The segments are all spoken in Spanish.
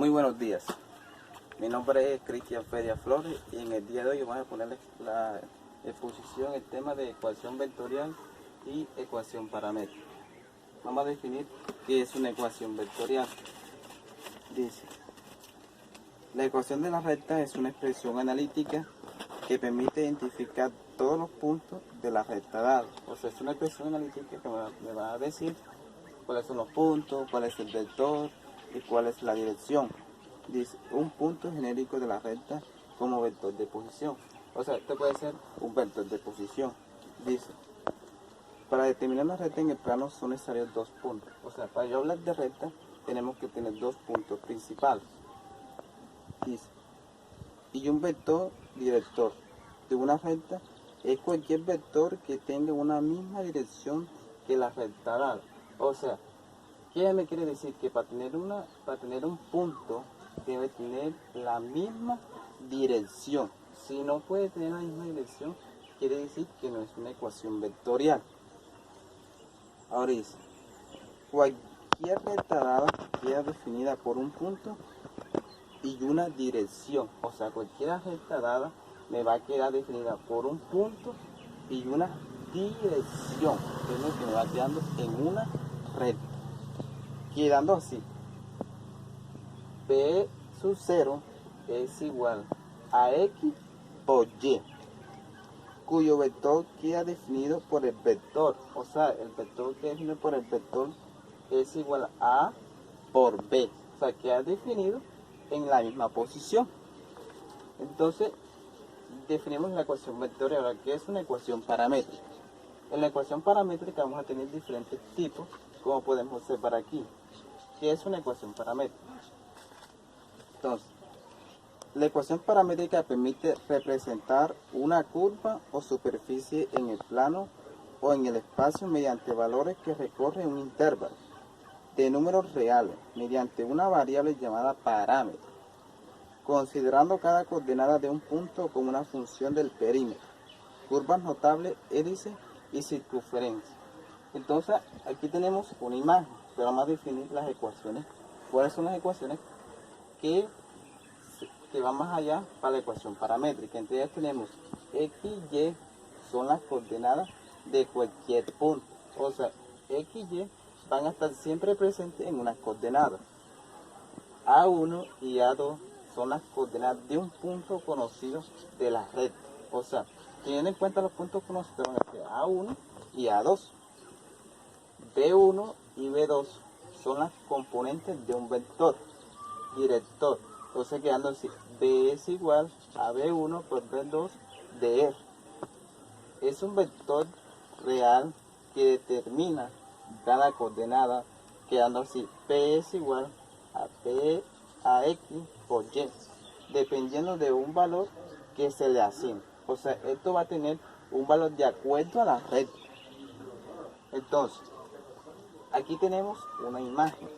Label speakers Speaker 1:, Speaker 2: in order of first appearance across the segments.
Speaker 1: Muy buenos días, mi nombre es Cristian Feria Flores y en el día de hoy vamos a ponerles la exposición, el tema de ecuación vectorial y ecuación paramétrica. Vamos a definir qué es una ecuación vectorial. Dice, la ecuación de la recta es una expresión analítica que permite identificar todos los puntos de la recta dada. O sea, es una expresión analítica que me va a decir cuáles son los puntos, cuál es el vector y cuál es la dirección. Dice, un punto genérico de la recta como vector de posición. O sea, este puede ser un vector de posición. Dice, para determinar la recta en el plano son necesarios dos puntos. O sea, para yo hablar de recta, tenemos que tener dos puntos principales. Dice, y un vector director de una recta es cualquier vector que tenga una misma dirección que la recta dada. O sea, ¿qué me quiere decir? Que para tener un punto debe tener la misma dirección. Si no puede tener la misma dirección, quiere decir que no es una ecuación vectorial. Ahora dice, cualquier recta dada queda definida por un punto y una dirección. O sea, cualquier recta dada me va a quedar definida por un punto y una dirección, que es lo que me va quedando en una recta. Quedando así, P sub 0 es igual a X por Y, cuyo vector queda definido por el vector. O sea, el vector que define por el vector es igual a A por B. O sea, queda definido en la misma posición. Entonces, definimos la ecuación vectorial. Ahora, ¿qué es una ecuación paramétrica? En la ecuación paramétrica vamos a tener diferentes tipos, como podemos observar aquí. ¿Qué es una ecuación paramétrica? Entonces, la ecuación paramétrica permite representar una curva o superficie en el plano o en el espacio mediante valores que recorren un intervalo de números reales mediante una variable llamada parámetro, considerando cada coordenada de un punto como una función del perímetro, curvas notables, hélices y circunferencia. Entonces, aquí tenemos una imagen, pero vamos a definir las ecuaciones. ¿Cuáles son las ecuaciones que van más allá para la ecuación paramétrica? Entre ellas tenemos X y Y son las coordenadas de cualquier punto. O sea, X y Y van a estar siempre presentes en unas coordenadas. A1 y A2 son las coordenadas de un punto conocido de la recta. O sea, teniendo en cuenta los puntos conocidos entre A1 y A2. B1 y B2 son las componentes de un vector director. Entonces quedando así, B es igual a B1 por B2 de R. Es un vector real que determina cada coordenada, quedando así, P es igual a P a X por Y, dependiendo de un valor que se le asigne. O sea, esto va a tener un valor de acuerdo a la recta. Entonces, aquí tenemos una imagen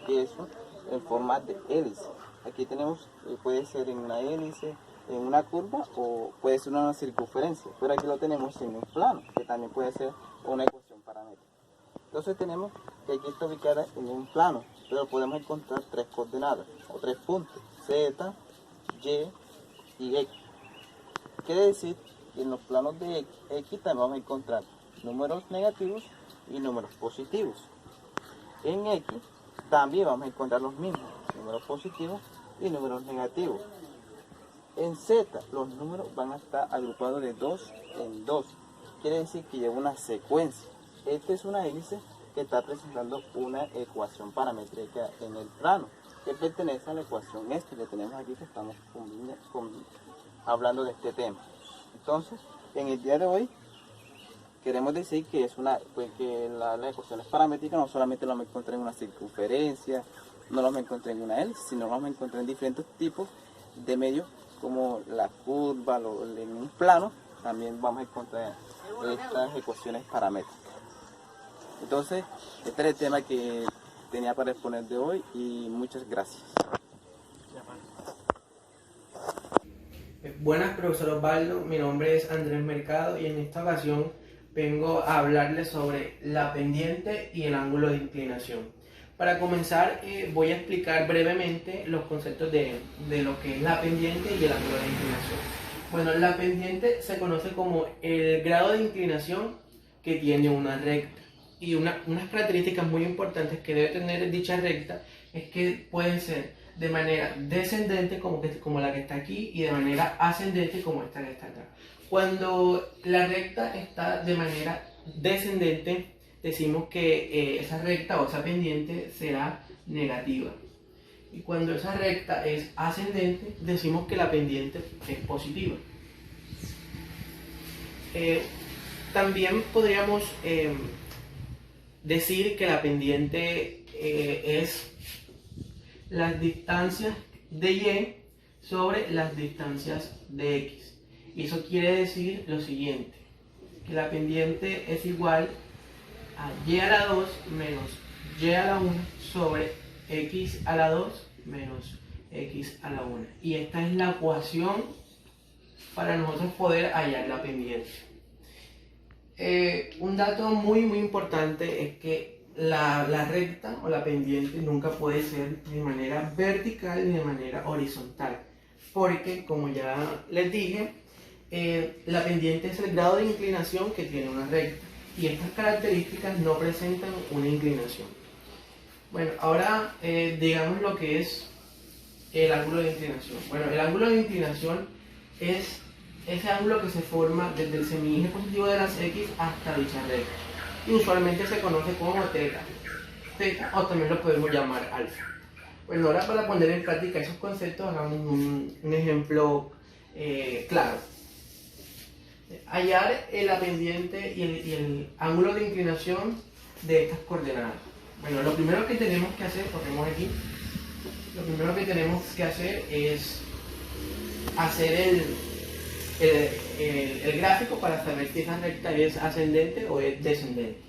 Speaker 1: que es en forma de hélice. Aquí tenemos, puede ser en una hélice, en una curva o puede ser una circunferencia. Pero aquí lo tenemos en un plano, que también puede ser una ecuación paramétrica. Entonces tenemos que aquí está ubicada en un plano, pero podemos encontrar tres coordenadas o tres puntos, Z, Y y X. Quiere decir que en los planos de X también vamos a encontrar números negativos y números positivos. En X también vamos a encontrar los mismos, números positivos y números negativos. En Z los números van a estar agrupados de 2 en 2. Quiere decir que lleva una secuencia. Esta es una hélice que está presentando una ecuación paramétrica en el plano, que pertenece a la ecuación esta que tenemos aquí, que estamos hablando de este tema. Entonces, en el día de hoy queremos decir que es que las ecuaciones paramétricas no solamente las vamos a encontrar en una circunferencia, no las vamos a encontrar en una hélice, sino las vamos a encontrar en diferentes tipos de medios como la curva, en un plano, también vamos a encontrar estas ecuaciones paramétricas. Entonces, este es el tema que tenía para exponer de hoy y muchas gracias.
Speaker 2: Buenas, profesor Osvaldo, mi nombre es Andrés Mercado y en esta ocasión vengo a hablarles sobre la pendiente y el ángulo de inclinación. Para comenzar, voy a explicar brevemente los conceptos de lo que es la pendiente y el ángulo de inclinación. Bueno, la pendiente se conoce como el grado de inclinación que tiene una recta. Y unas características muy importantes que debe tener dicha recta es que pueden ser de manera descendente como la que está aquí y de manera ascendente como esta que está acá. Cuando la recta está de manera descendente, decimos que esa recta o esa pendiente será negativa. Y cuando esa recta es ascendente, decimos que la pendiente es positiva. También podríamos decir que la pendiente es las distancias de y sobre las distancias de x. Y eso quiere decir lo siguiente, que la pendiente es igual a y a la 2 menos y a la 1 sobre x a la 2 menos x a la 1. Y esta es la ecuación para nosotros poder hallar la pendiente. Un dato muy importante es que la recta o la pendiente nunca puede ser de manera vertical ni de manera horizontal, porque como ya les dije, la pendiente es el grado de inclinación que tiene una recta y estas características no presentan una inclinación. Bueno, ahora digamos lo que es el ángulo de inclinación. Bueno, el ángulo de inclinación es ese ángulo que se forma desde el semieje positivo de las x hasta dicha recta. Y usualmente se conoce como teta. Teta, o también lo podemos llamar alfa. Bueno, ahora para poner en práctica esos conceptos, hagamos un ejemplo claro. Hallar la pendiente y el ángulo de inclinación de estas coordenadas. Bueno, lo primero que tenemos que hacer, ponemos aquí, lo primero que tenemos que hacer es hacer el gráfico para saber si esa recta es ascendente o es descendente.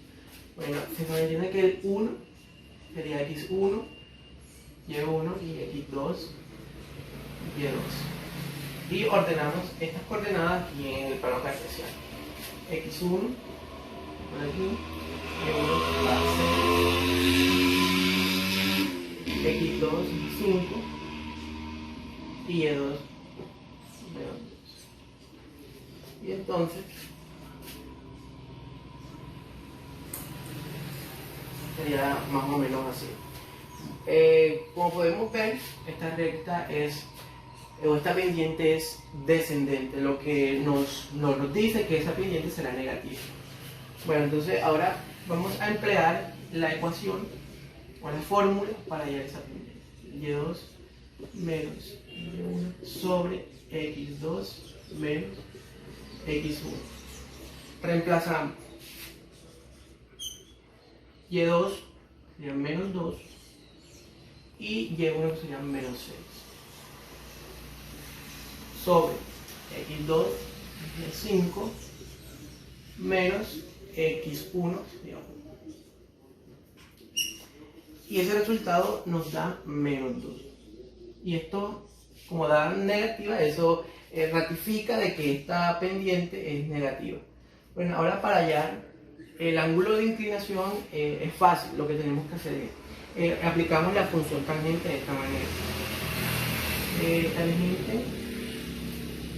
Speaker 2: Bueno, se nos entiende que el 1 sería x1, y1 y x2, y2. Y ordenamos estas coordenadas aquí en el plano cartesiano. x1 por aquí, y1 va a ser x2 5 y y2 2. Y entonces sería más o menos así. Como podemos ver, esta recta esta pendiente es descendente, lo que nos dice que esa pendiente será negativa. Bueno, entonces ahora vamos a emplear la ecuación o la fórmula para hallar esa pendiente. y2 menos y1 sobre x2 menos x1. Reemplazamos. y2 sería menos 2 y y1 sería menos 6 sobre x2 es 5 menos x1 sería 1. Y ese resultado nos da menos 2. Y esto, como da negativa, eso ratifica de que esta pendiente es negativa. Bueno, ahora para hallar el ángulo de inclinación es fácil. Lo que tenemos que hacer es aplicamos la función tangente de esta manera. Tangente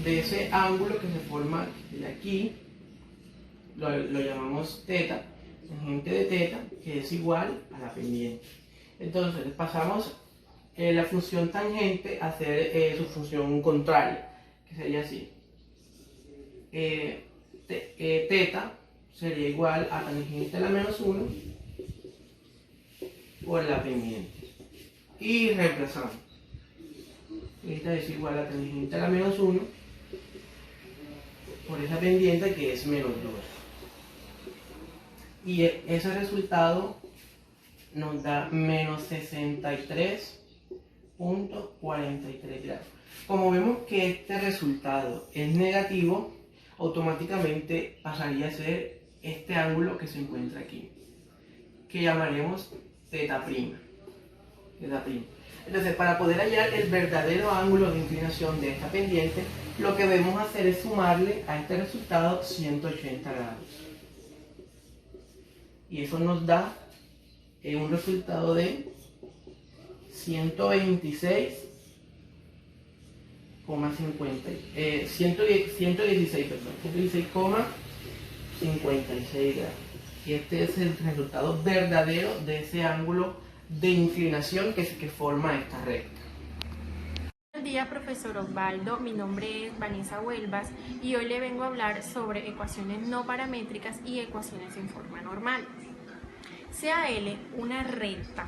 Speaker 2: de ese ángulo que se forma de aquí lo llamamos teta, tangente de teta, que es igual a la pendiente. Entonces pasamos la función tangente a hacer su función contraria, que sería así. Teta sería igual a tangente a la menos 1 por la pendiente. Y reemplazamos. Esta es igual a tangente a la menos 1 por esa pendiente que es menos 2. Y ese resultado nos da menos 63.43 grados. Como vemos que este resultado es negativo, automáticamente pasaría a ser este ángulo que se encuentra aquí, que llamaremos θ'. Entonces, para poder hallar el verdadero ángulo de inclinación de esta pendiente, lo que debemos hacer es sumarle a este resultado 180 grados. Y eso nos da un resultado de 116,56 grados. Y este es el resultado verdadero de ese ángulo de inclinación que forma esta recta.
Speaker 3: Buenos días, profesor Osvaldo. Mi nombre es Vanessa Huelvas y hoy le vengo a hablar sobre ecuaciones no paramétricas y ecuaciones en forma normal. Sea L una recta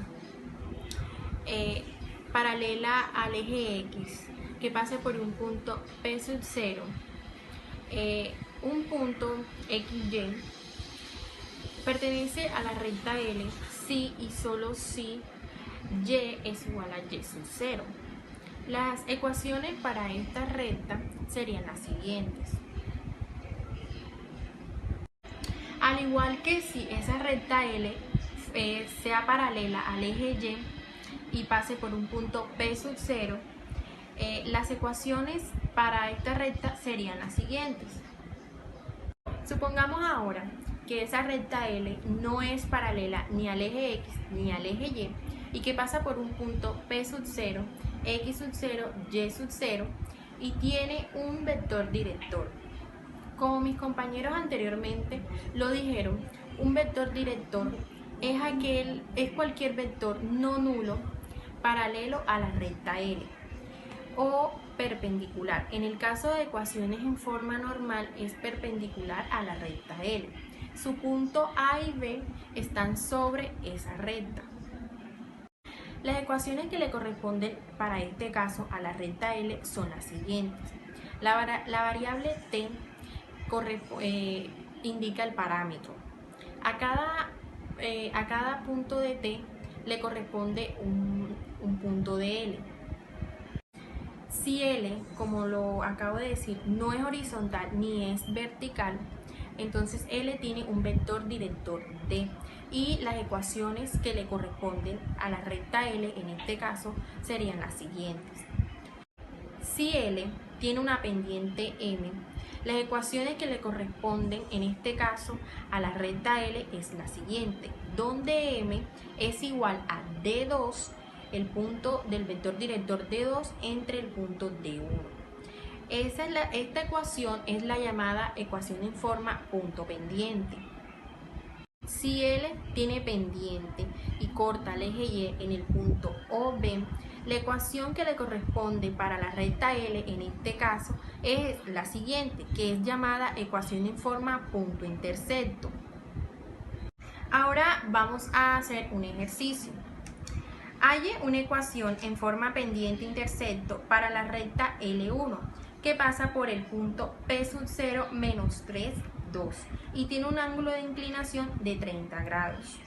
Speaker 3: paralela al eje X que pase por un punto P sub 0, un punto XY pertenece a la recta L si y solo si Y es igual a Y sub 0. Las ecuaciones para esta recta serían las siguientes. Al igual que si esa recta L sea paralela al eje Y pase por un punto P sub 0, las ecuaciones para esta recta serían las siguientes. Supongamos ahora que esa recta L no es paralela ni al eje X ni al eje Y que pasa por un punto P sub 0, X sub 0, Y sub 0 y tiene un vector director. Como mis compañeros anteriormente lo dijeron, un vector director es cualquier vector no nulo paralelo a la recta L o perpendicular. En el caso de ecuaciones en forma normal es perpendicular a la recta L. Su punto A y B están sobre esa recta. Las ecuaciones que le corresponden para este caso a la recta L son las siguientes. La variable t indica el parámetro. A cada punto de t le corresponde un punto de L. Si L, como lo acabo de decir, no es horizontal ni es vertical, entonces L tiene un vector director D y las ecuaciones que le corresponden a la recta L en este caso serían las siguientes. Si L tiene una pendiente M, las ecuaciones que le corresponden en este caso a la recta L es la siguiente, donde M es igual a D2, el punto del vector director D2 entre el punto D1. Esta ecuación es la llamada ecuación en forma punto pendiente. Si L tiene pendiente y corta el eje Y en el punto OB, la ecuación que le corresponde para la recta L en este caso es la siguiente, que es llamada ecuación en forma punto intersecto. Ahora vamos a hacer un ejercicio. Halle una ecuación en forma pendiente intersecto para la recta L1 que pasa por el punto P sub 0 menos 3, 2 y tiene un ángulo de inclinación de 30 grados.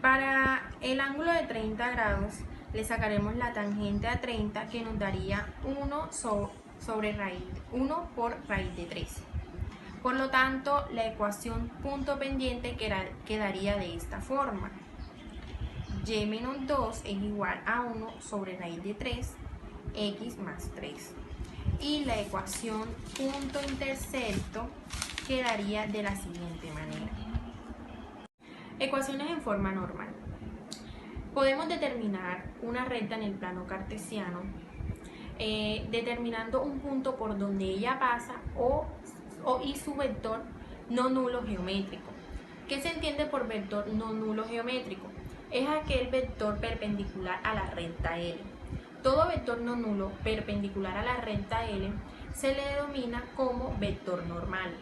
Speaker 3: Para el ángulo de 30 grados le sacaremos la tangente a 30 que nos daría 1 por raíz de 3. Por lo tanto, la ecuación punto pendiente quedaría de esta forma. Y menos 2 es igual a 1 sobre raíz de 3, X más 3. Y la ecuación punto intersecto quedaría de la siguiente manera. Ecuaciones en forma normal. Podemos determinar una recta en el plano cartesiano determinando un punto por donde ella pasa y su vector no nulo geométrico. ¿Qué se entiende por vector no nulo geométrico? Es aquel vector perpendicular a la recta L. Todo vector no nulo perpendicular a la recta L se le denomina como vector normal.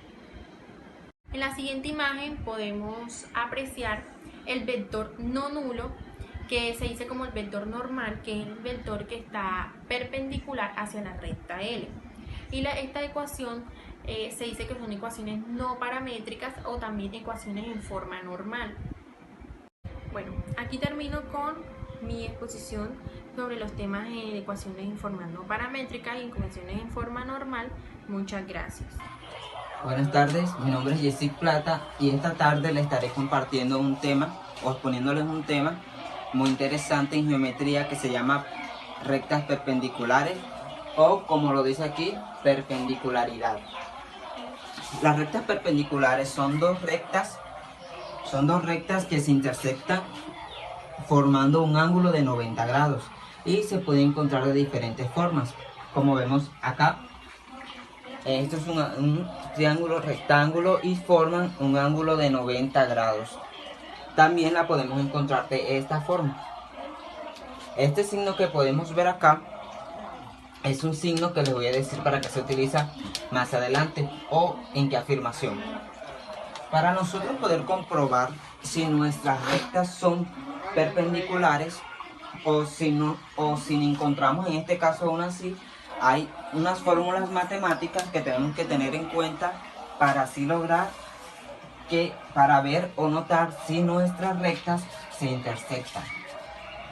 Speaker 3: En la siguiente imagen podemos apreciar el vector no nulo, que se dice como el vector normal, que es el vector que está perpendicular hacia la recta L. Y esta ecuación se dice que son ecuaciones no paramétricas o también ecuaciones en forma normal. Bueno, aquí termino con mi exposición sobre los temas de ecuaciones en forma no paramétrica y ecuaciones en forma normal. Muchas gracias.
Speaker 4: Buenas tardes, mi nombre es Jessic Plata y esta tarde les estaré compartiendo un tema o exponiéndoles un tema muy interesante en geometría que se llama rectas perpendiculares o, como lo dice aquí, perpendicularidad. Las rectas perpendiculares son dos rectas Son dos rectas que se intersectan formando un ángulo de 90 grados y se puede encontrar de diferentes formas, como vemos acá. Esto es un triángulo rectángulo y forman un ángulo de 90 grados. También la podemos encontrar de esta forma. Este signo que podemos ver acá es un signo que les voy a decir para qué se utiliza más adelante o en qué afirmación. Para nosotros poder comprobar si nuestras rectas son perpendiculares o si encontramos en este caso una así, hay unas fórmulas matemáticas que tenemos que tener en cuenta para así lograr para ver o notar si nuestras rectas se intersectan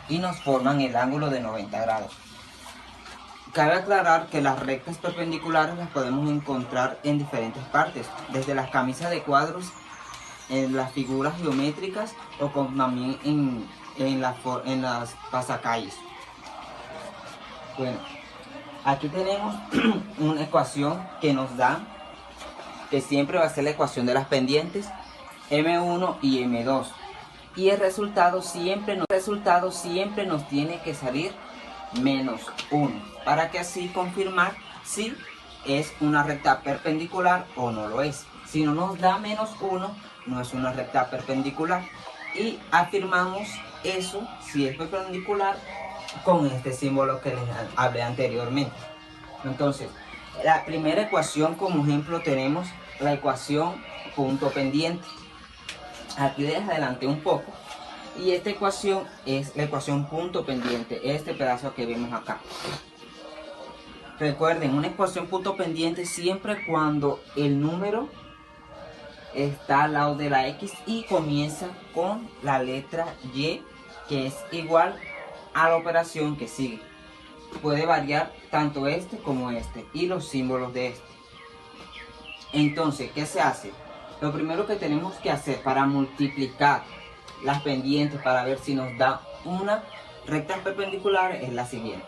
Speaker 4: y nos forman el ángulo de 90 grados. Cabe aclarar que las rectas perpendiculares las podemos encontrar en diferentes partes, desde las camisas de cuadros, en las figuras geométricas o también en las pasacalles. Bueno, aquí tenemos una ecuación que nos da, que siempre va a ser la ecuación de las pendientes, M1 y M2. Y el resultado siempre nos tiene que salir menos 1, para que así confirmar si es una recta perpendicular o no lo es. Si no nos da menos 1, no es una recta perpendicular. Y afirmamos eso, si es perpendicular, con este símbolo que les hablé anteriormente. Entonces, la primera ecuación como ejemplo tenemos la ecuación punto pendiente. Aquí les adelanté un poco. Y esta ecuación es la ecuación punto pendiente, este pedazo que vemos acá. Recuerden, una ecuación punto pendiente siempre cuando el número está al lado de la X y comienza con la letra Y, que es igual a la operación que sigue. Puede variar tanto este como este y los símbolos de este. Entonces, ¿qué se hace? Lo primero que tenemos que hacer para multiplicar las pendientes para ver si nos da una recta perpendicular es la siguiente.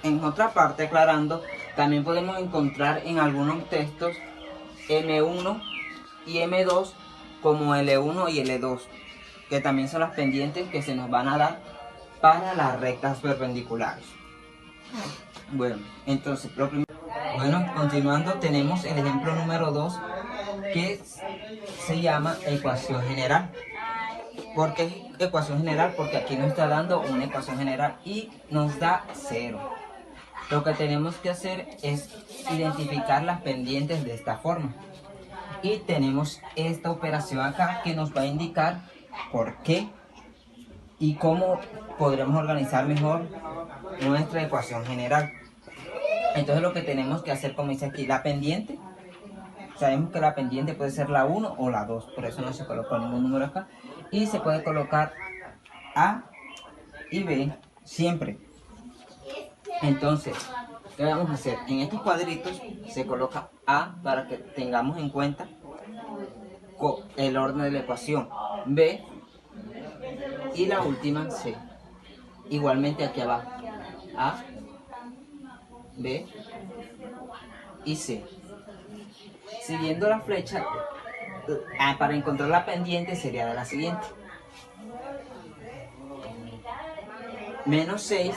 Speaker 4: En otra parte, aclarando, también podemos encontrar en algunos textos M1 y M2 como L1 y L2, que también son las pendientes que se nos van a dar para las rectas perpendiculares. Bueno, entonces, continuando, tenemos el ejemplo número 2, que se llama ecuación general. ¿Por qué ecuación general? Porque aquí nos está dando una ecuación general y nos da 0. Lo que tenemos que hacer es identificar las pendientes de esta forma. Y tenemos esta operación acá que nos va a indicar por qué y cómo podremos organizar mejor nuestra ecuación general. Entonces lo que tenemos que hacer, como dice aquí, la pendiente. Sabemos que la pendiente puede ser la 1 o la 2, por eso no se colocó ningún número acá. Y se puede colocar A y B siempre. Entonces, ¿qué vamos a hacer? En estos cuadritos se coloca A para que tengamos en cuenta el orden de la ecuación. B y la última C. Igualmente aquí abajo. A, B y C. Siguiendo la flecha, para encontrar la pendiente sería de la siguiente. Menos 6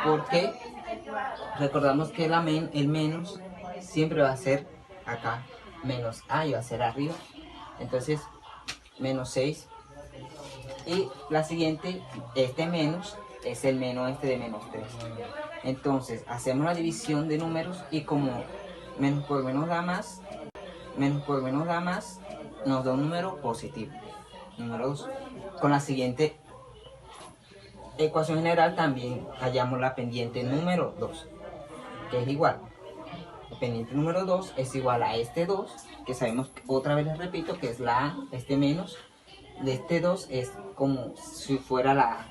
Speaker 4: porque recordamos que el menos siempre va a ser acá, menos A y va a ser arriba. Entonces, menos 6. Y la siguiente, este menos, es el menos este de menos 3. Entonces, hacemos la división de números y como menos por menos da más, nos da un número positivo. Número 2. Con la siguiente ecuación general también hallamos la pendiente número 2, que es igual. La pendiente número 2 es igual a este 2, que sabemos, otra vez les repito, que es la A, este menos, de este 2 es como si fuera la A.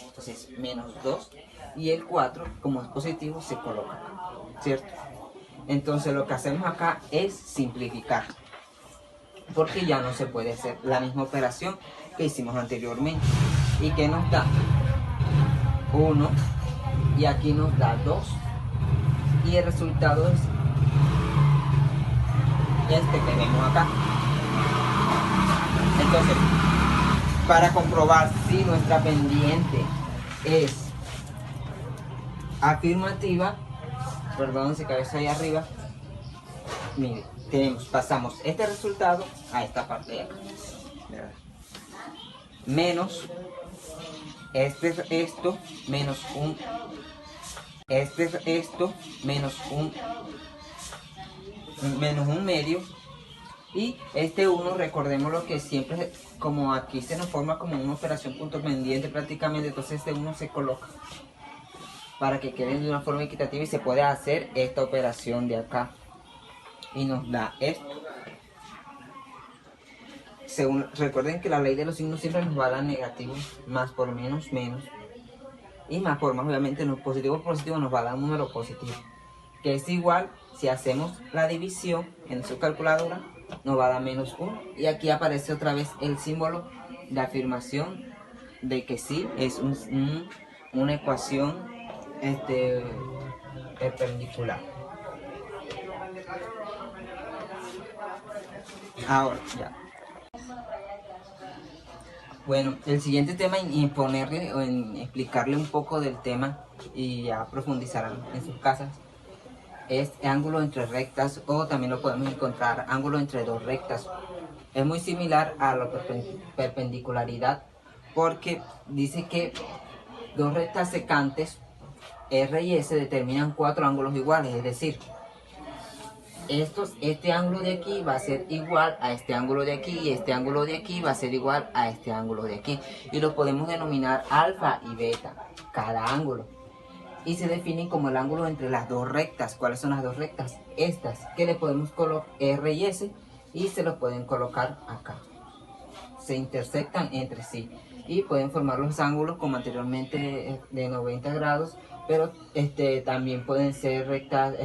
Speaker 4: Entonces, menos 2. Y el 4, como es positivo, se coloca acá, ¿cierto? Entonces lo que hacemos acá es simplificar, porque ya no se puede hacer la misma operación que hicimos anteriormente. ¿Y que nos da? 1, y aquí nos da 2. y el resultado es este que vemos acá. Entonces, para comprobar si nuestra pendiente es afirmativa, perdón, se cabeza ahí arriba, mire, pasamos este resultado a esta parte de acá, menos esto menos un medio, y este 1, recordemos lo que siempre, como aquí se nos forma como una operación punto pendiente prácticamente, entonces este 1 se coloca para que quede de una forma equitativa y se puede hacer esta operación de acá y nos da esto. Recuerden que la ley de los signos siempre nos va a dar negativo, más por menos, menos, y más por más, obviamente no positivo por positivo nos va a dar un número positivo, que es igual, si hacemos la división en su calculadora, nos va a dar menos 1, y aquí aparece otra vez el símbolo de afirmación de que sí es una ecuación perpendicular. Ahora ya. Bueno, el siguiente tema en ponerle o en explicarle un poco del tema y ya profundizarán en sus casas es ángulo entre rectas, o también lo podemos encontrar ángulo entre dos rectas. Es muy similar a la perpendicularidad, porque dice que dos rectas secantes R y S determinan 4 ángulos iguales, es decir, este ángulo de aquí va a ser igual a este ángulo de aquí, y este ángulo de aquí va a ser igual a este ángulo de aquí, y lo podemos denominar alfa y beta, cada ángulo, y se definen como el ángulo entre las dos rectas. ¿Cuáles son las dos rectas? Estas, que le podemos colocar R y S, y se los pueden colocar acá, se intersectan entre sí y pueden formar los ángulos como anteriormente de 90 grados, pero también pueden ser rectas,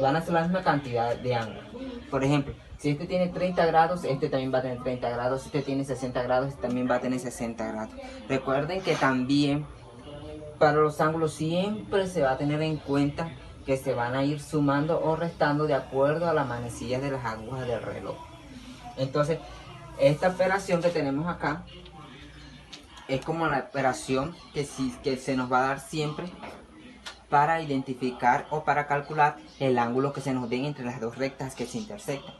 Speaker 4: van a ser la misma cantidad de ángulos. Por ejemplo, si este tiene 30 grados, este también va a tener 30 grados, si este tiene 60 grados, este también va a tener 60 grados. Recuerden que también para los ángulos siempre se va a tener en cuenta que se van a ir sumando o restando de acuerdo a las manecillas de las agujas del reloj. Entonces, esta operación que tenemos acá es como la operación que se nos va a dar siempre para identificar o para calcular el ángulo que se nos den entre las dos rectas que se intersectan.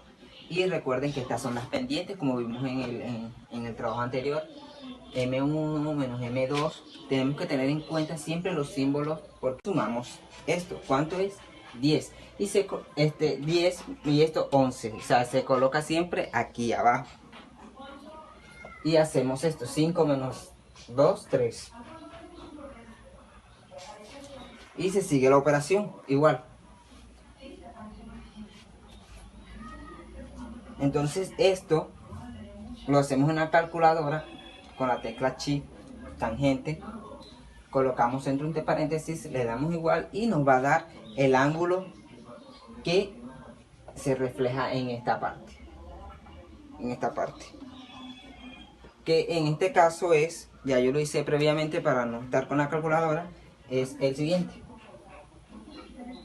Speaker 4: Y recuerden que estas son las pendientes, como vimos en el trabajo anterior. M1 menos M2, tenemos que tener en cuenta siempre los símbolos, porque sumamos esto, ¿cuánto es? 10, y 10 y esto 11, o sea, se coloca siempre aquí abajo, y hacemos esto, 5 menos 2, 3, y se sigue la operación igual. Entonces esto lo hacemos en la calculadora con la tecla Shift, tangente, colocamos entre paréntesis, le damos igual y nos va a dar el ángulo que se refleja en esta parte, que en este caso es, ya yo lo hice previamente para no estar con la calculadora, es el siguiente: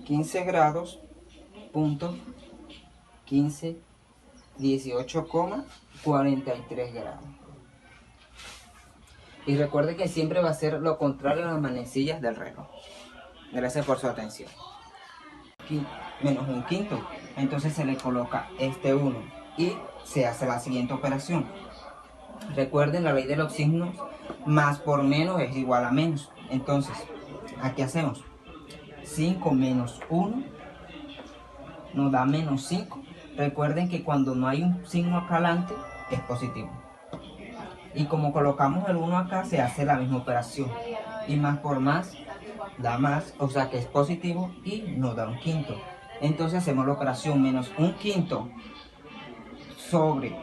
Speaker 4: 15 grados punto 15 18,43 grados. Y recuerde que siempre va a ser lo contrario a las manecillas del reloj. Gracias por su atención. Menos un quinto, entonces se le coloca este 1 y se hace la siguiente operación. Recuerden la ley de los signos, más por menos es igual a menos. Entonces, aquí hacemos 5 menos 1 nos da menos 5. Recuerden que cuando no hay un signo acá adelante es positivo. Y como colocamos el 1 acá, se hace la misma operación. Y más por más da más, o sea que es positivo y nos da un quinto. Entonces hacemos la operación menos un quinto sobre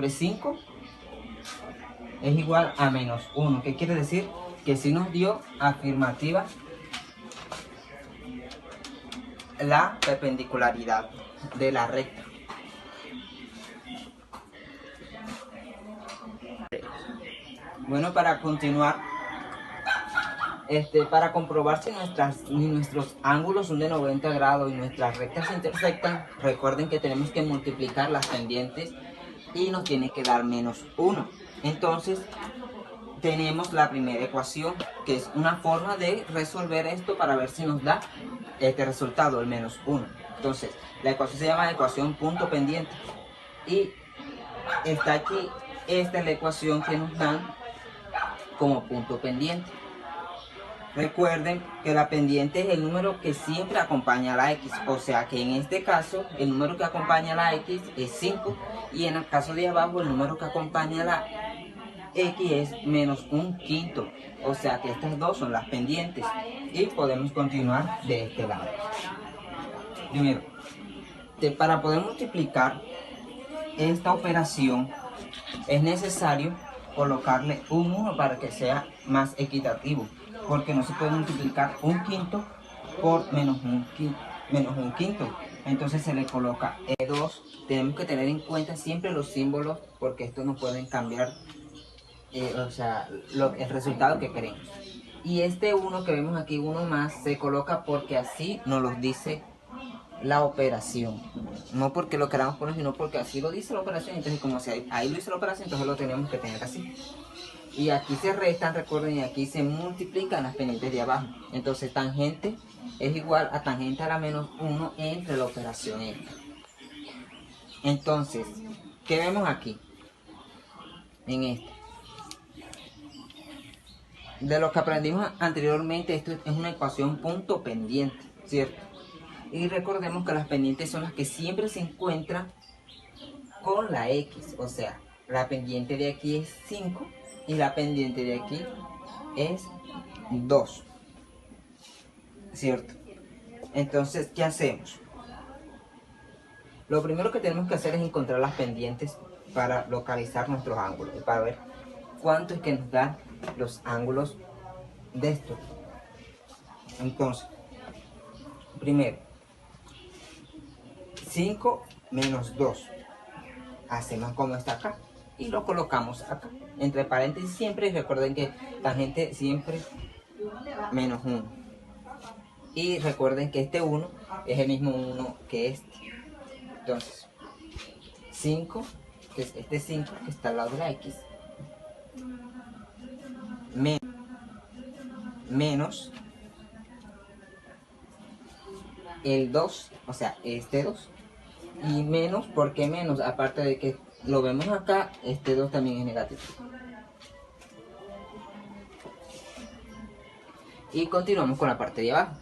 Speaker 4: 5 es igual a menos 1. ¿Qué quiere decir? Que si nos dio afirmativa la perpendicularidad de la recta. Bueno, para continuar Para comprobar si nuestros ángulos son de 90 grados y nuestras rectas se intersectan, recuerden que tenemos que multiplicar las pendientes y nos tiene que dar -1. Entonces, tenemos la primera ecuación, que es una forma de resolver esto para ver si nos da este resultado, el -1. Entonces, la ecuación se llama ecuación punto pendiente. Y está aquí, esta es la ecuación que nos dan como punto pendiente. Recuerden que la pendiente es el número que siempre acompaña a la X, o sea que en este caso el número que acompaña a la X es 5 y en el caso de abajo el número que acompaña a la X es -1/5, o sea que estas dos son las pendientes y podemos continuar de este lado. Primero, para poder multiplicar esta operación es necesario colocarle un 1 para que sea más equitativo, porque no se puede multiplicar 1/5 por -1/5. Entonces se le coloca E2. Tenemos que tener en cuenta siempre los símbolos, porque estos no pueden cambiar el resultado que queremos. Y este 1 que vemos aquí, 1 más, se coloca porque así nos lo dice la operación, no porque lo queramos poner, sino porque así lo dice la operación. Entonces, como si ahí lo dice la operación, entonces lo tenemos que tener así. Y aquí se restan, recuerden, y aquí se multiplican las pendientes de abajo. Entonces, tangente es igual a tangente a la -1 entre la operación esta. Entonces, ¿qué vemos aquí? En este. De lo que aprendimos anteriormente, esto es una ecuación punto pendiente, ¿cierto? Y recordemos que las pendientes son las que siempre se encuentran con la X. O sea, la pendiente de aquí es 5 y la pendiente de aquí es 2. ¿Cierto? Entonces, ¿qué hacemos? Lo primero que tenemos que hacer es encontrar las pendientes para localizar nuestros ángulos y para ver cuánto es que nos dan los ángulos de esto. Entonces, primero, 5 menos 2. Hacemos como está acá y lo colocamos acá. Entre paréntesis siempre, y recuerden que tangente siempre -1. Y recuerden que este 1 es el mismo 1 que este. Entonces, 5, que es este 5 que está al lado de la X, menos el 2, o sea, este 2. Y menos, ¿por qué menos? Aparte de que lo vemos acá, este 2 también es negativo. Y continuamos con la parte de abajo.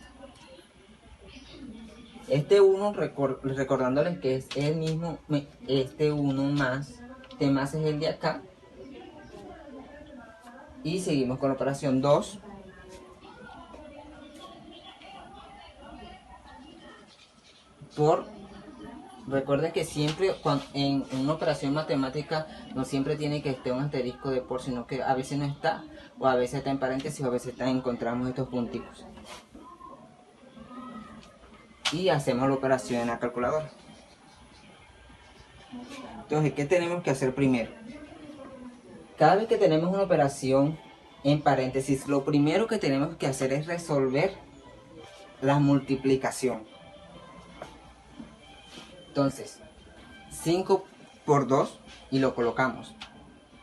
Speaker 4: Este 1, recordándoles que es el mismo, este 1 más, este más es el de acá. Y seguimos con la operación 2. Recuerden que siempre en una operación matemática no siempre tiene que estar un asterisco de por, sino que a veces no está, o a veces está en paréntesis, o a veces encontramos estos punticos. Y hacemos la operación en la calculadora. Entonces, ¿qué tenemos que hacer primero? Cada vez que tenemos una operación en paréntesis, lo primero que tenemos que hacer es resolver la multiplicación. Entonces, 5 por 2 y lo colocamos.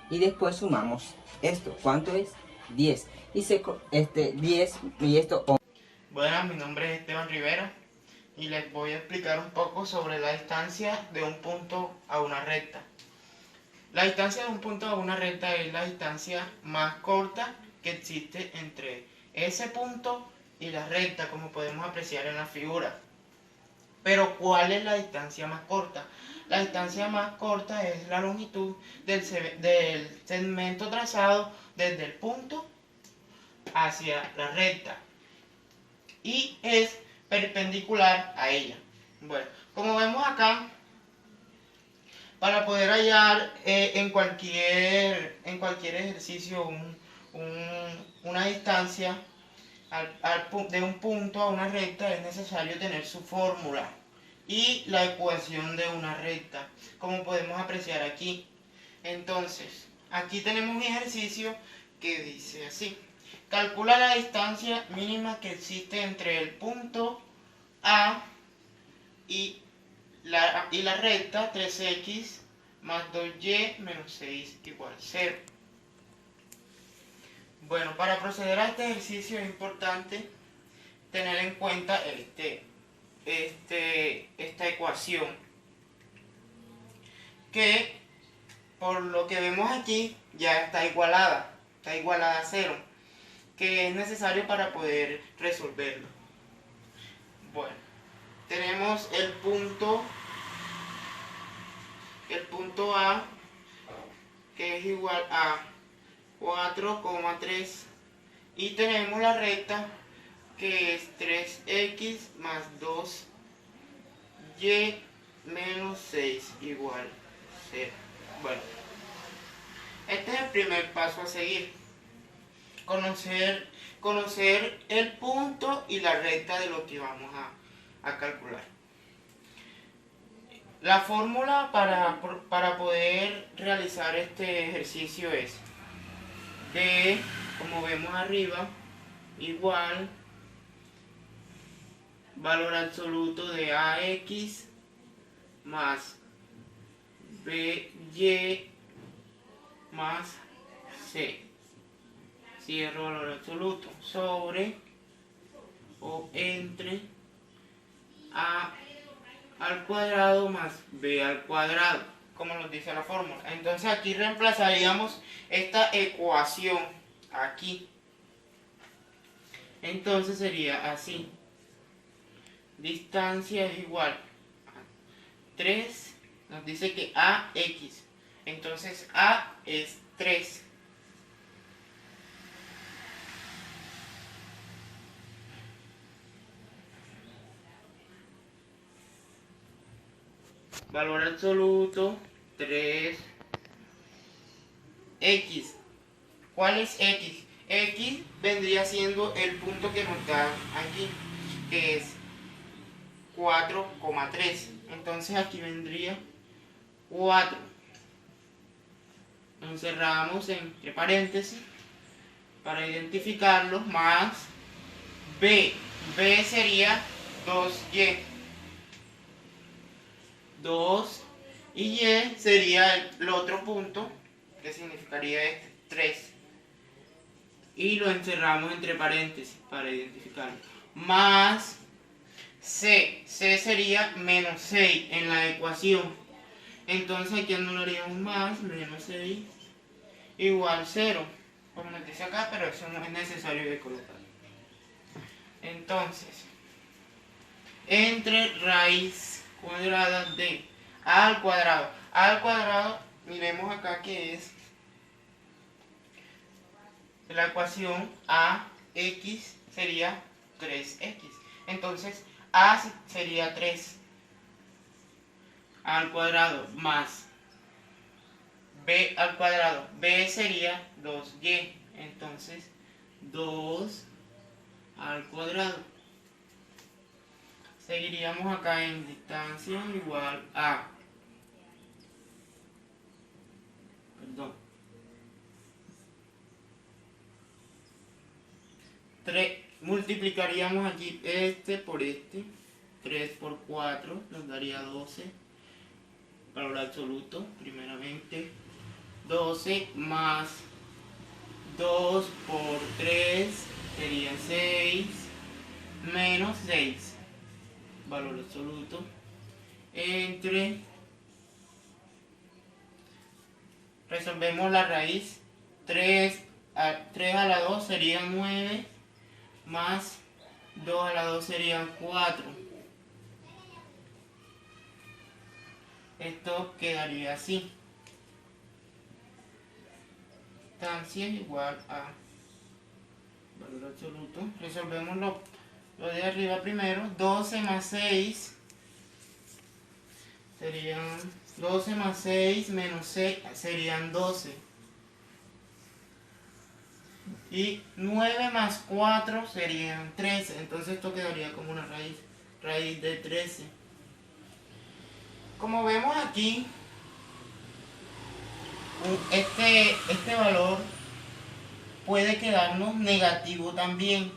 Speaker 4: Y después sumamos esto. ¿Cuánto es? 10. Y 10 y esto 11.
Speaker 2: Buenas, mi nombre es Esteban Rivera y les voy a explicar un poco sobre la distancia de un punto a una recta. La distancia de un punto a una recta es la distancia más corta que existe entre ese punto y la recta, como podemos apreciar en la figura. Pero ¿cuál es la distancia más corta? La distancia más corta es la longitud del segmento trazado desde el punto hacia la recta y es perpendicular a ella. Bueno, como vemos acá, para poder hallar en cualquier ejercicio una distancia de un punto a una recta es necesario tener su fórmula y la ecuación de una recta, como podemos apreciar aquí. Entonces, aquí tenemos un ejercicio que dice así: Calcula la distancia mínima que existe entre el punto A y la recta 3x más 2y menos 6 igual 0. Bueno, para proceder a este ejercicio es importante tener en cuenta esta ecuación, que por lo que vemos aquí ya está igualada a 0, que es necesario para poder resolverlo. Bueno, tenemos el punto A, que es igual a 4,3, y tenemos la recta, que es 3x más 2y menos 6 igual 0. Bueno, este es el primer paso a seguir. Conocer el punto y la recta de lo que vamos a calcular. La fórmula para poder realizar este ejercicio es D, como vemos arriba, igual valor absoluto de AX más BY más C, cierro valor absoluto, sobre o entre A al cuadrado más B al cuadrado, como nos dice la fórmula. Entonces aquí reemplazaríamos esta ecuación aquí. Entonces sería así: distancia es igual a 3, nos dice que AX, entonces A es 3. Valor absoluto 3. X. ¿Cuál es X? X vendría siendo el punto que nos da aquí, que es 4,3. Entonces aquí vendría 4. Encerramos entre paréntesis para identificarlo, más B. B sería 2y. 2 y y sería el otro punto, que significaría 3, y lo encerramos entre paréntesis para identificarlo, más C. C sería menos 6 en la ecuación, entonces aquí anularíamos más menos 6 igual 0, como nos dice acá, pero eso no es necesario de colocar. Entonces, entre raíz cuadrada de A al cuadrado. A al cuadrado, miremos acá que es la ecuación AX sería 3x. Entonces A sería 3 al cuadrado más B al cuadrado. B sería 2y. Entonces 2 al cuadrado. Seguiríamos acá en distancia igual a, perdón, 3, multiplicaríamos aquí este por este, 3 por 4 nos daría 12, valor absoluto, primeramente, 12 más 2 por 3 sería 6, menos 6. Valor absoluto, entre, resolvemos la raíz, 3 a la 2 sería 9, más 2 a la 2 serían 4. Esto quedaría así: distancia igual a valor absoluto, resolvemos lo de arriba primero, 12 más 6 serían 12 más 6 menos 6 serían 12, y 9 más 4 serían 13, entonces esto quedaría como una raíz de 13. Como vemos aquí, este valor puede quedarnos negativo también.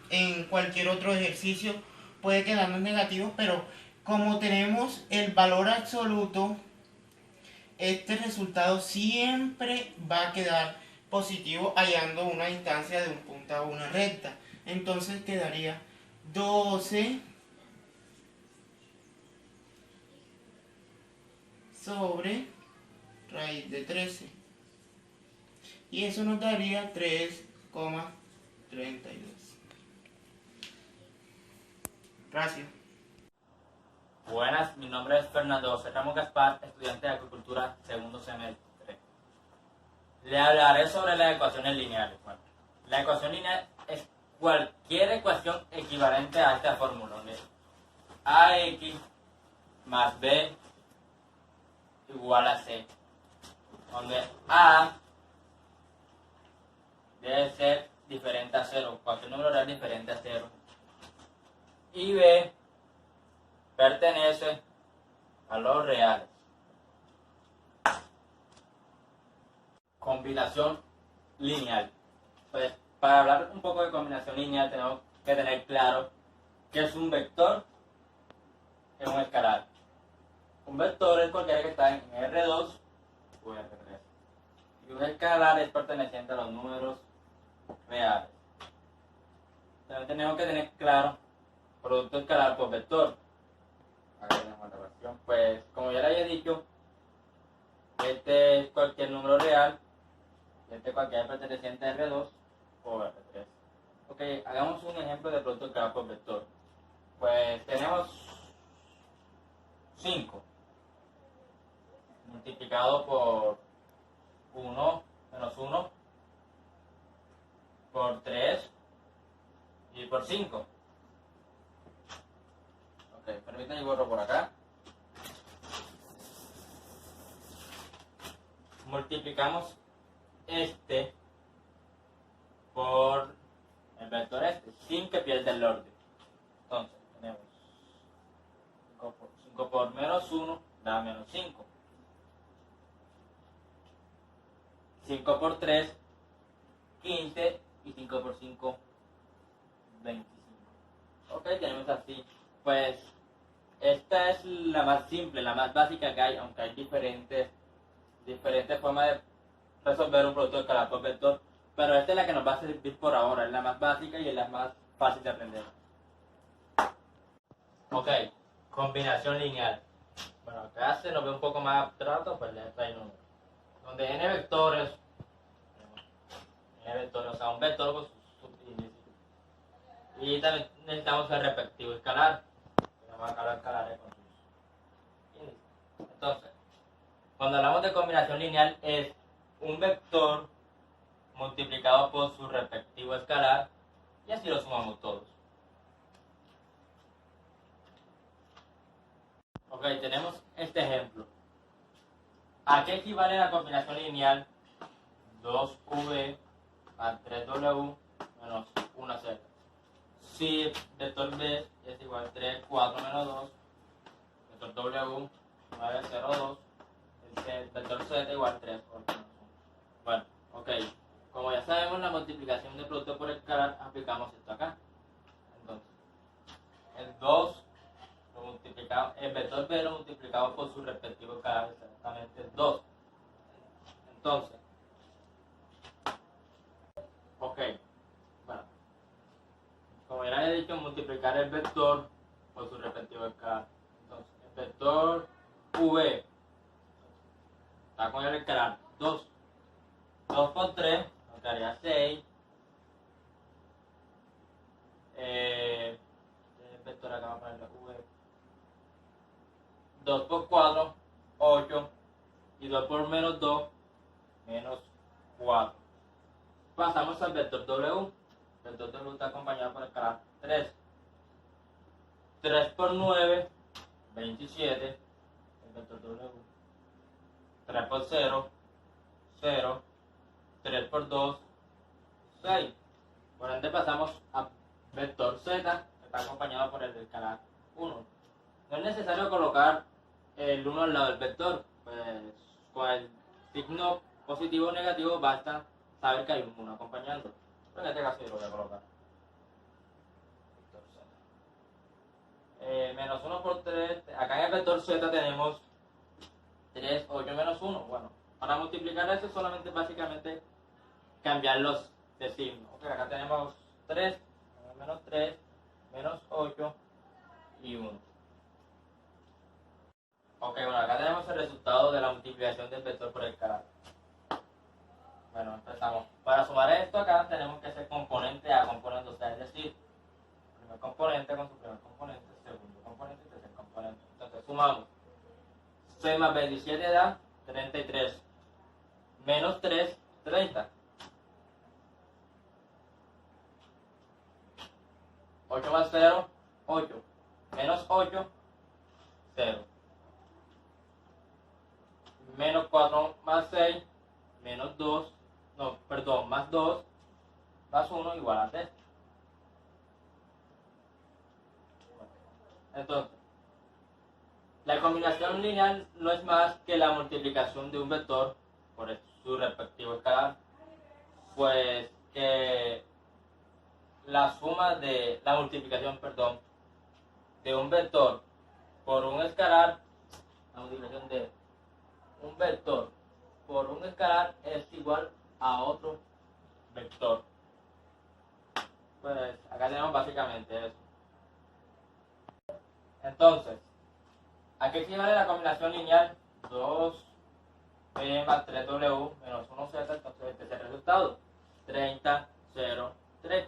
Speaker 2: En cualquier otro ejercicio puede quedarnos negativo, pero como tenemos el valor absoluto, este resultado siempre va a quedar positivo hallando una distancia de un punto a una recta. Entonces quedaría 12 sobre raíz de 13. Y eso nos daría 3,32. Gracias.
Speaker 5: Buenas, mi nombre es Fernando José Ramos Gaspar, estudiante de Agricultura, segundo semestre. Le hablaré sobre las ecuaciones lineales. Bueno, la ecuación lineal es cualquier ecuación equivalente a esta fórmula, donde ax más b igual a c, donde a debe ser diferente a 0, cualquier número real diferente a 0, y b pertenece a los reales. Combinación lineal. Pues para hablar un poco de combinación lineal tenemos que tener claro que es un vector y un escalar. Un vector es cualquiera que está en R2 o R3. Y un escalar es perteneciente a los números reales. También tenemos que tener claro producto escalar por vector. Pues como ya le había dicho, este es cualquier número real, este cualquier perteneciente a R2 o R3. Ok, hagamos un ejemplo de producto escalar por vector. Pues tenemos 5 multiplicado por 1 menos 1 por 3 y por 5. Ok, permítanme borro por acá. Multiplicamos este por el vector este, sin que pierda el orden. Entonces, tenemos 5 por menos 1 da menos 5. 5 por 3, 15, y 5 por 5, 25. Ok, tenemos así. Pues, esta es la más simple, la más básica que hay, aunque hay diferentes formas de resolver un producto escalar por vector, pero esta es la que nos va a servir por ahora, es la más básica y es la más fácil de aprender. Ok, combinación lineal. Bueno, acá se nos ve un poco más abstracto, pues le trae números. Donde n vectores, o sea, un vector con sus subíndices. Y también necesitamos el respectivo escalar, que nos va a acabar escalares con sus índices. Entonces, cuando hablamos de combinación lineal es un vector multiplicado por su respectivo escalar y así lo sumamos todos. Ok, tenemos este ejemplo. ¿A qué equivale la combinación lineal 2v más 3w menos 1z? Si vector b es igual a 3, 4 menos 2, vector w 9, 0, 2, el vector z igual a 3 por menos 1. Bueno, ok. Como ya sabemos la multiplicación de producto por escalar, aplicamos esto acá. Entonces, el 2 lo multiplicado, el vector b lo multiplicado por su respectivo escalar, exactamente 2. Entonces, ok. Bueno, como ya les he dicho, multiplicar el vector por su respectivo escalar. Entonces, el vector v está con el escalar 2. 2 por 3 nos daría 6. El vector acá vamos a ponerle v. 2 por 4, 8. Y 2 por menos 2, menos 4. Pasamos al vector w. El vector w está acompañado por el escalar 3. 3 por 9, 27. El vector w. 3 por 0, 0. 3 por 2, 6. Por ende pasamos a vector z, que está acompañado por el escalar 1. No es necesario colocar el 1 al lado del vector, pues con el signo positivo o negativo basta saber que hay un 1 acompañando. Pero en este caso yo lo voy a colocar. Vector Z. Menos 1 por 3. Acá en el vector Z tenemos 3, 8, menos 1. Bueno, para multiplicar eso solamente básicamente cambiarlos de signo. Okay, acá tenemos 3, menos 3, menos 8 y 1. Ok, bueno, acá tenemos el resultado de la multiplicación del vector por el escalar. Bueno, empezamos. Para sumar esto acá tenemos que hacer componente a componente, o sea, es decir, primer componente con su primer componente, segundo componente y tercer componente. Entonces sumamos. 6 más 27 da 33. Menos 3, 30. 8 más 0, 8. Menos 8, 0. Menos 4 más 6, menos 2, no, perdón, más 2, más 1 igual a 3. Entonces, la combinación lineal no es más que la multiplicación de un vector por su respectivo escalar, pues que la suma de la multiplicación, perdón, de un vector por un escalar, la multiplicación de un vector por un escalar es igual a otro vector. Pues acá tenemos básicamente eso. Entonces, ¿a qué equivale la combinación lineal? 2p más 3w menos 1z, entonces este es el resultado. 30, 0, 3.